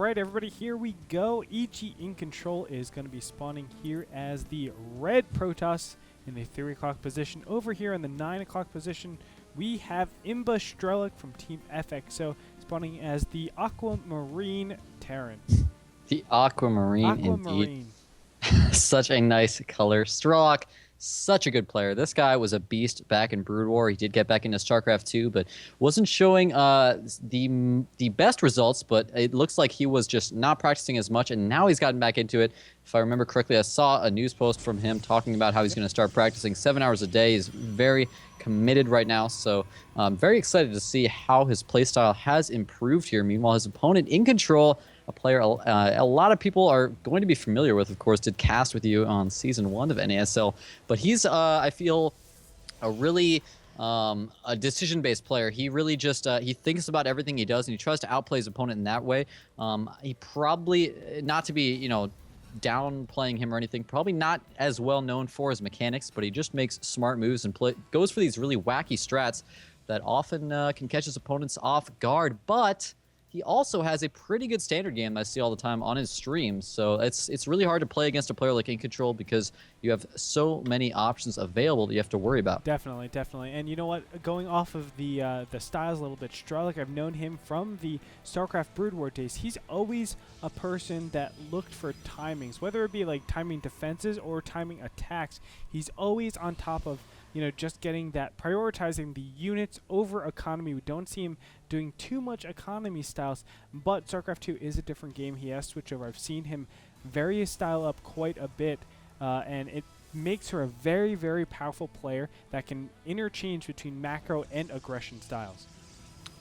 right, everybody, here we go. EG iNcontroL is going to be spawning here as the red Protoss in the 3 o'clock position. Over here in the 9 o'clock position, we have Strelok from Team FXO spawning as the Aquamarine Terran. The Aquamarine, indeed. Such a nice color. Strelok, such a good player. This guy was a beast back in Brood War. He did get back into Starcraft 2, but wasn't showing the best results, but it looks like he was just not practicing as much, and now he's gotten back into it. If I remember correctly, I saw a news post from him talking about how he's going to start practicing 7 hours a day. He's very committed right now, so I'm very excited to see how his playstyle has improved here. Meanwhile, his opponent, iNcontroL, a player a lot of people are going to be familiar with, of course, did cast with you on Season 1 of NASL. But he's, I feel, a really a decision-based player. He really just, he thinks about everything he does, and he tries to outplay his opponent in that way. He probably, not to be, you know, downplaying him or anything, probably not as well known for his mechanics, but he just makes smart moves and goes for these really wacky strats that often can catch his opponents off guard. But he also has a pretty good standard game that I see all the time on his streams, so it's really hard to play against a player like iNcontroL because you have so many options available that you have to worry about. Definitely, definitely. And you know what? Going off of the styles a little bit, Strelok, I've known him from the Starcraft Brood War days. He's always a person that looked for timings, whether it be like timing defenses or timing attacks. He's always on top of, you know, just getting that, prioritizing the units over economy. We don't see him doing too much economy styles, but StarCraft 2 is a different game. He has switched over. I've seen him vary his style up quite a bit, and it makes her a very, very powerful player that can interchange between macro and aggression styles.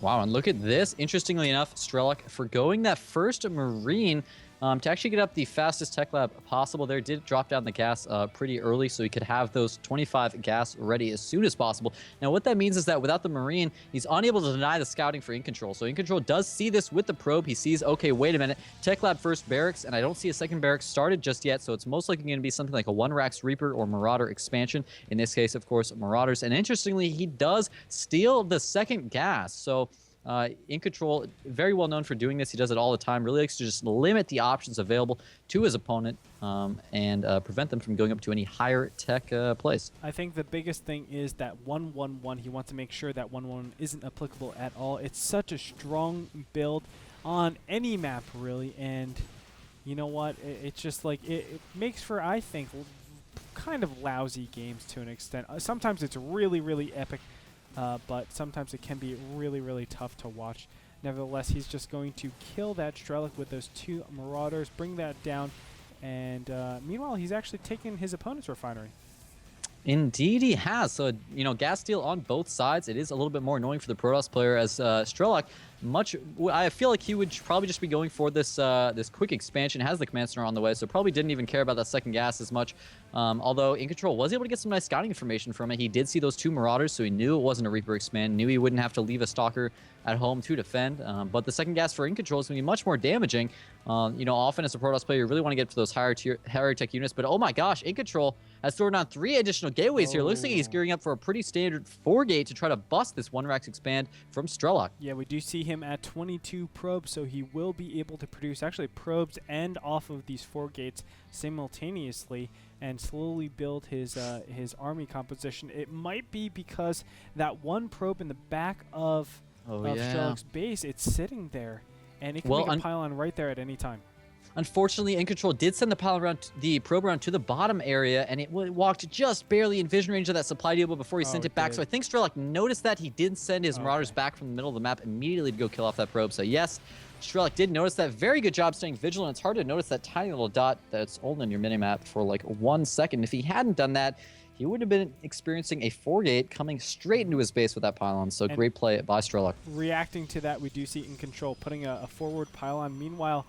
Wow, and look at this. Interestingly enough, Strelok, forgoing that first Marine to actually get up the fastest tech lab possible there, did drop down the gas pretty early, so he could have those 25 gas ready as soon as possible. Now, what that means is that without the Marine, he's unable to deny the scouting for iNcontroL. So iNcontroL does see this with the probe. He sees, okay, wait a minute, tech lab first barracks, and I don't see a second barracks started just yet, so it's most likely going to be something like a 1-Rax Reaper or Marauder expansion. In this case, of course, Marauders. And interestingly, he does steal the second gas. So iNcontroL, very well known for doing this. He does it all the time. Really likes to just limit the options available to his opponent and prevent them from going up to any higher tech place. I think the biggest thing is that 1-1-1. He wants to make sure that 1-1 isn't applicable at all. It's such a strong build on any map, really. And you know what? It's just like it makes for, I think, kind of lousy games to an extent. Sometimes it's really, really epic. But sometimes it can be really, really tough to watch. Nevertheless, he's just going to kill that Strelok with those 2 Marauders, bring that down, and meanwhile, he's actually taken his opponent's refinery. Indeed he has. So, you know, gas steal on both sides. It is a little bit more annoying for the Protoss player as Strelok, I feel like he would probably just be going for this this quick expansion. Has the command center on the way, so probably didn't even care about that second gas as much. Although iNcontroL was able to get some nice scouting information from it. He did see those 2 Marauders, so he knew it wasn't a Reaper expand, knew he wouldn't have to leave a Stalker at home to defend. But the second gas for iNcontroL is going to be much more damaging. You know, often as a Protoss player, you really want to get to those higher tech units. But oh my gosh, iNcontroL has thrown on 3 additional gateways here. Looks like he's gearing up for a pretty standard 4-gate to try to bust this 1-Rax expand from Strelok. Yeah, we do see him at 22 probes, so he will be able to produce actually probes and off of these 4 gates simultaneously and slowly build his army composition. It might be because that 1 probe in the back of Strelok's base, it's sitting there, and it can make a pylon right there at any time. Unfortunately, iNcontroL did send the probe around to the bottom area, and it walked just barely in vision range of that supply depot before he sent it back. So I think Strelok noticed that. He did send his Marauders back from the middle of the map immediately to go kill off that probe. So yes, Strelok did notice that. Very good job staying vigilant. It's hard to notice that tiny little dot that's holding your minimap for like 1 second. If he hadn't done that, he would have been experiencing a 4-gate coming straight into his base with that pylon. So great play by Strelok. Reacting to that, we do see iNcontroL putting a forward pylon. Meanwhile,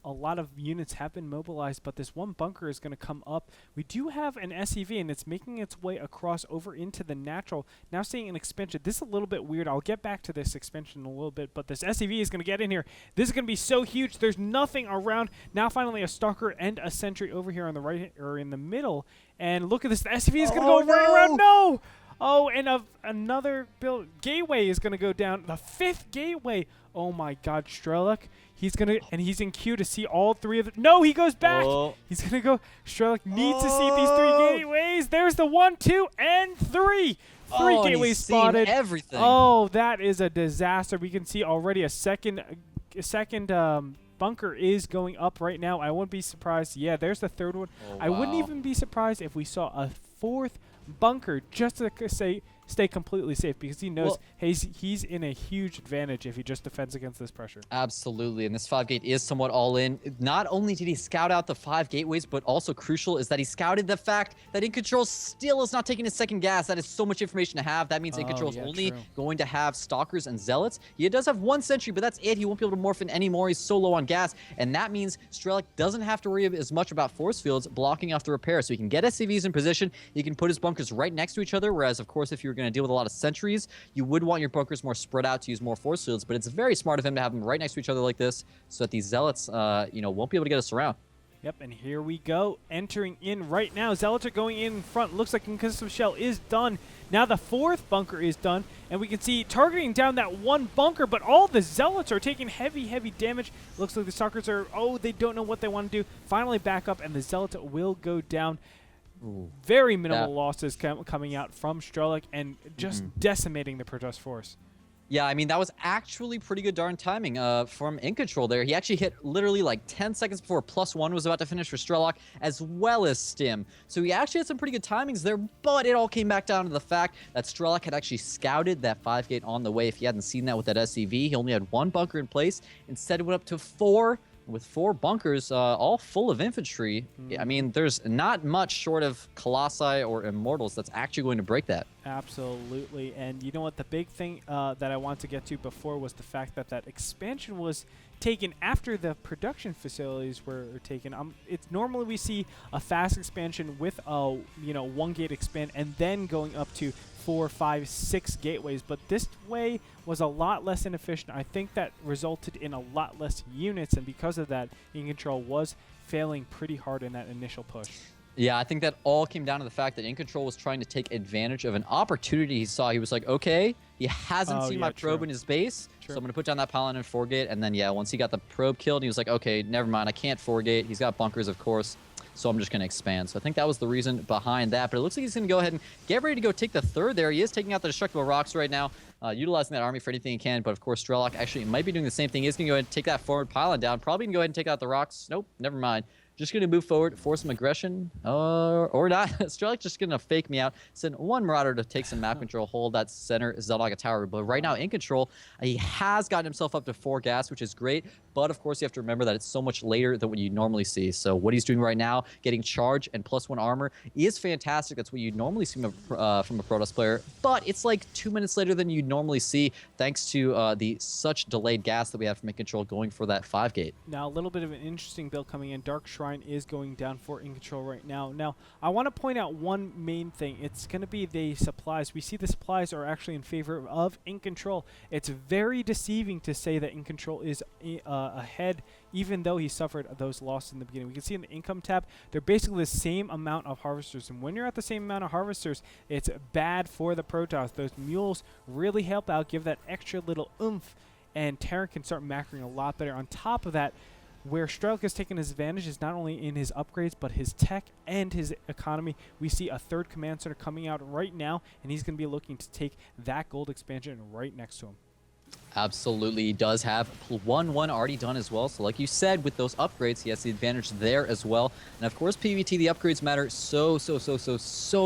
a lot of units have been mobilized, but this 1 bunker is going to come up. We do have an SEV, and it's making its way across over into the natural. Now seeing an expansion. This is a little bit weird. I'll get back to this expansion in a little bit, but this SEV is going to get in here. This is going to be so huge. There's nothing around. Now finally a Stalker and a Sentry over here on the right, or in the middle. And look at this. The SEV is going to go right around. No! Oh, and another gateway is going to go down. The 5th gateway. Oh my God, Strelok. He's in queue to see all three of them. No, he goes back. Oh. He's gonna go. Strelok needs to see these 3 gateways. There's the 1, 2, and 3. 3 gateways spotted. Everything. Oh, that is a disaster. We can see already a second bunker is going up right now. I wouldn't be surprised. Yeah, there's the 3rd one. Oh, wow. I wouldn't even be surprised if we saw a 4th bunker just to stay completely safe, because he knows he's in a huge advantage if he just defends against this pressure. Absolutely, and this 5 gate is somewhat all in. Not only did he scout out the 5 gateways, but also crucial is that he scouted the fact that iNcontroL still is not taking his second gas. That is so much information to have. That means iNcontroL is only going to have Stalkers and Zealots. He does have 1 sentry, but that's it. He won't be able to morph in anymore. He's so low on gas, and that means Strelok doesn't have to worry as much about force fields blocking off the repair. So he can get SCVs in position. He can put his bunkers right next to each other, whereas, of course, if you were going to deal with a lot of sentries, you would want your bunkers more spread out to use more force fields, but it's very smart of him to have them right next to each other like this so that these Zealots, won't be able to get us around. Yep, and here we go. Entering in right now. Zealots are going in front. Looks like Concussive Shell is done. Now the 4th bunker is done, and we can see targeting down that 1 bunker, but all the Zealots are taking heavy, heavy damage. Looks like the Stalkers are, they don't know what they want to do. Finally back up, and the Zealots will go down. Ooh. Very minimal losses coming out from Strelok, and just decimating the Protoss force. Yeah, I mean, that was actually pretty good darn timing from iNcontroL there. He actually hit literally like 10 seconds before +1 was about to finish for Strelok, as well as Stim. So he actually had some pretty good timings there, but it all came back down to the fact that Strelok had actually scouted that 5 gate on the way. If he hadn't seen that with that SCV, he only had 1 bunker in place. Instead, it went up to 4. With 4 bunkers, all full of infantry. I mean, there's not much short of Colossi or Immortals that's actually going to break that. Absolutely. And you know what? The big thing that I want to get to before was the fact that that expansion was taken after the production facilities were taken. It's normally we see a fast expansion with a 1 gate expand and then going up to 4, 5, 6 gateways, but this way was a lot less inefficient. I think that resulted in a lot less units, and because of that, iNcontroL was failing pretty hard in that initial push. Yeah, I think that all came down to the fact that iNcontroL was trying to take advantage of an opportunity he saw. He was like, okay, he hasn't seen my probe in his base, so I'm going to put down that pylon and 4 gate, and then, once he got the probe killed, he was like, okay, never mind, I can't 4 gate. He's got bunkers, of course. So I'm just going to expand. So I think that was the reason behind that. But it looks like he's going to go ahead and get ready to go take the 3rd there. He is taking out the destructible rocks right now, utilizing that army for anything he can. But of course, Strelok actually might be doing the same thing. He's going to go ahead and take that forward pylon down. Probably going to go ahead and take out the rocks. Nope, never mind. Just going to move forward, force some aggression, or not. Strelok just going to fake me out. Send 1 Marauder to take some map control, hold that center Zeldaka tower. But right now, iNcontroL, he has gotten himself up to 4 gas, which is great. But of course, you have to remember that it's so much later than what you normally see. So what he's doing right now, getting charge and +1 armor, is fantastic. That's what you normally see from a Protoss player. But it's like 2 minutes later than you'd normally see, thanks to the such delayed gas that we have from iNcontroL going for that 5 gate. Now, a little bit of an interesting build coming in. Dark Shrine is going down for iNcontroL right now. Now, I want to point out one main thing. It's going to be the supplies. We see the supplies are actually in favor of iNcontroL. It's very deceiving to say that iNcontroL is ahead, even though he suffered those losses in the beginning. We can see in the income tab, they're basically the same amount of harvesters. And when you're at the same amount of harvesters, it's bad for the Protoss. Those mules really help out, give that extra little oomph, and Terran can start macroing a lot better. On top of that, where Strelok has taken his advantage is not only in his upgrades, but his tech and his economy. We see a 3rd command center coming out right now, and he's going to be looking to take that gold expansion right next to him. Absolutely. He does have 1-1 already done as well. So like you said, with those upgrades, he has the advantage there as well. And of course, PvT, the upgrades matter so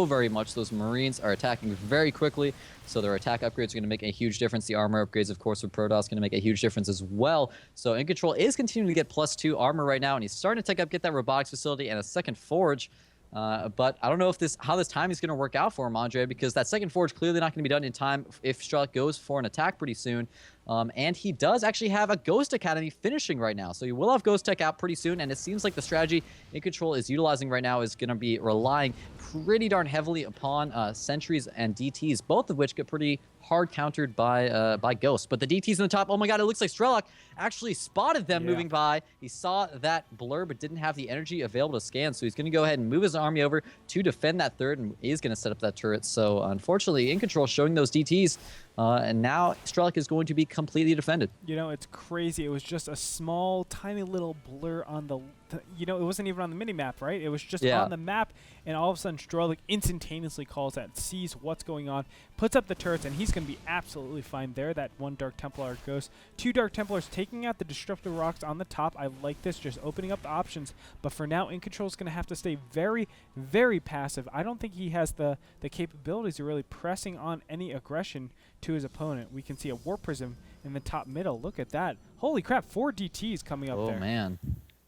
very much. Those Marines are attacking very quickly. So their attack upgrades are going to make a huge difference. The armor upgrades, of course, for Protoss going to make a huge difference as well. So iNcontroL is continuing to get +2 armor right now, and he's starting to get that robotics facility and a 2nd forge. But I don't know if how this time is going to work out for him, Andre, because that 2nd forge clearly not going to be done in time if Strelok goes for an attack pretty soon. And he does actually have a Ghost Academy finishing right now. So he will have Ghost Tech out pretty soon, and it seems like the strategy iNcontroL is utilizing right now is going to be relying pretty darn heavily upon sentries and DTs, both of which get pretty hard countered by Ghost. But the DTs in the top, oh my god, it looks like Strelok actually spotted them moving by. He saw that blur but didn't have the energy available to scan, so he's going to go ahead and move his army over to defend that 3rd and is going to set up that turret. So unfortunately, iNcontroL showing those DTs And now Strelok is going to be completely defended. You know, it's crazy. It was just a small, tiny little blur on the you know, it wasn't even on the mini-map, right? It was just on the map, and all of a sudden Strelok instantaneously calls that, sees what's going on, puts up the turrets, and he's going to be absolutely fine there. That one Dark Templar goes. 2 Dark Templars taking out the Disruptive Rocks on the top. I like this, just opening up the options. But for now, iNcontroL is going to have to stay very, very passive. I don't think he has the capabilities of really pressing on any aggression to his opponent. We can see a Warp Prism in the top middle. Look at that. Holy crap, 4 DTs coming up there. Oh, man.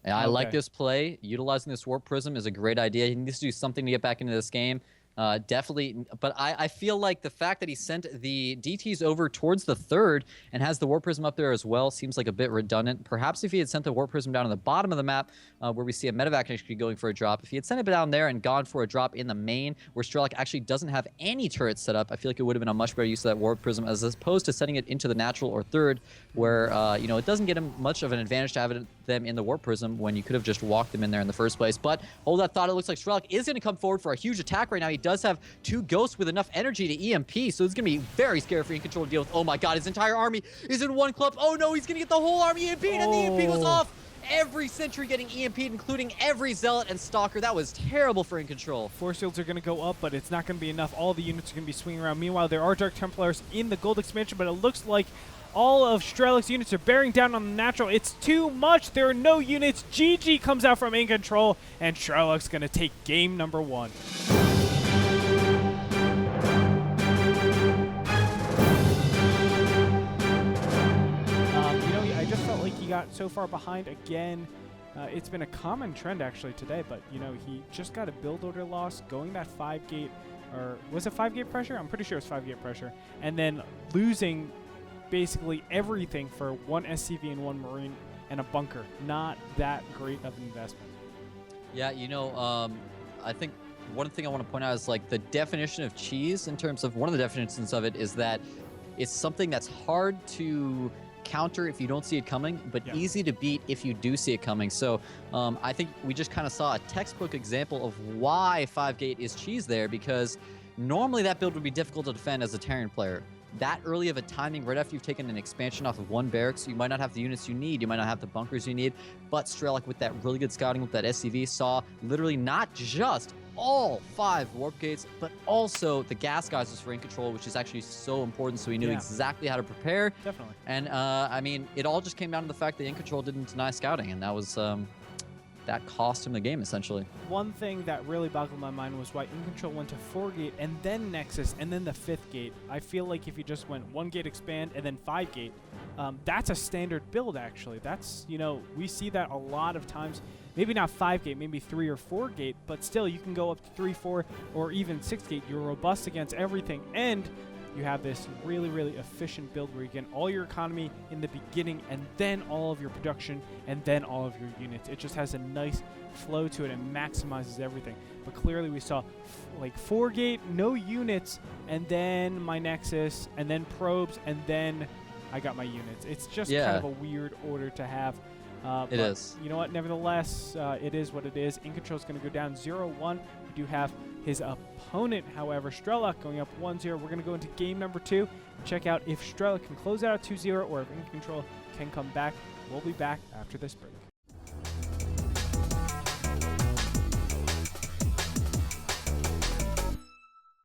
Yeah, I like this play. Utilizing this Warp Prism is a great idea. He needs to do something to get back into this game. Definitely, but I feel like the fact that he sent the DTs over towards the third and has the Warp Prism up there as well seems like a bit redundant. Perhaps if he had sent the Warp Prism down on the bottom of the map, where we see a medevac actually going for a drop, if he had sent it down there and gone for a drop in the main, where Strelok actually doesn't have any turrets set up, I feel like it would have been a much better use of that Warp Prism as opposed to sending it into the natural or third, where you know, it doesn't get him much of an advantage to have them in the Warp Prism when you could have just walked them in there in the first place. But hold that thought, it looks like Strelok is going to come forward for a huge attack right now. He does have 2 ghosts with enough energy to EMP, so it's going to be very scary for iNcontroL to deal with. Oh my god, his entire army is in one clump. Oh no, he's going to get the whole army EMP'd, and the EMP goes off. Every sentry getting EMP'd, including every Zealot and Stalker. That was terrible for iNcontroL. Force shields are going to go up, but it's not going to be enough. All the units are going to be swinging around. Meanwhile, there are Dark Templars in the gold expansion, but it looks like all of Strelok's units are bearing down on the natural. It's too much. There are no units. GG comes out from iNcontroL, and Strelok's going to take game number 1. He got so far behind again. It's been a common trend actually today, but you know, he just got a build order loss going that 5-gate, or was it 5-gate pressure? I'm pretty sure it's 5-gate pressure, and then losing basically everything for 1 SCV and 1 Marine and a bunker. Not that great of an investment. Yeah, you know, I think one thing I want to point out is like the definition of cheese in terms of one of the definitions of it is that it's something that's hard to counter if you don't see it coming, but easy to beat if you do see it coming. So I think we just kind of saw a textbook example of why 5-gate is cheese there, because normally that build would be difficult to defend as a Terran player. That early of a timing, right after you've taken an expansion off of 1 barracks, you might not have the units you need, you might not have the bunkers you need, but Strelok with that really good scouting with that SCV saw literally not just all 5 warp gates, but also the gas geysers for iNcontroL, which is actually so important, so he knew exactly how to prepare. Definitely. And I mean, it all just came down to the fact that iNcontroL didn't deny scouting, and that was that cost him the game, essentially. One thing that really boggled my mind was why iNcontroL went to 4-gate and then Nexus and then the 5th gate. I feel like if you just went 1-gate expand and then 5-gate, that's a standard build, actually. That's, you know, we see that a lot of times. Maybe not 5-gate, maybe 3 or 4-gate, but still you can go up to 3, 4, or even 6-gate. You're robust against everything, and you have this really, really efficient build where you get all your economy in the beginning and then all of your production and then all of your units. It just has a nice flow to it and maximizes everything. But clearly we saw like 4-gate, no units, and then my Nexus, and then probes, and then I got my units. It's just kind of a weird order to have. It is. You know what? Nevertheless, it is what it is. iNcontroL is going to go down 0-1. We do have his opponent, however, Strelok, going up 1-0. We're going to go into game number 2. Check out if Strelok can close out 2-0 or if iNcontroL can come back. We'll be back after this break.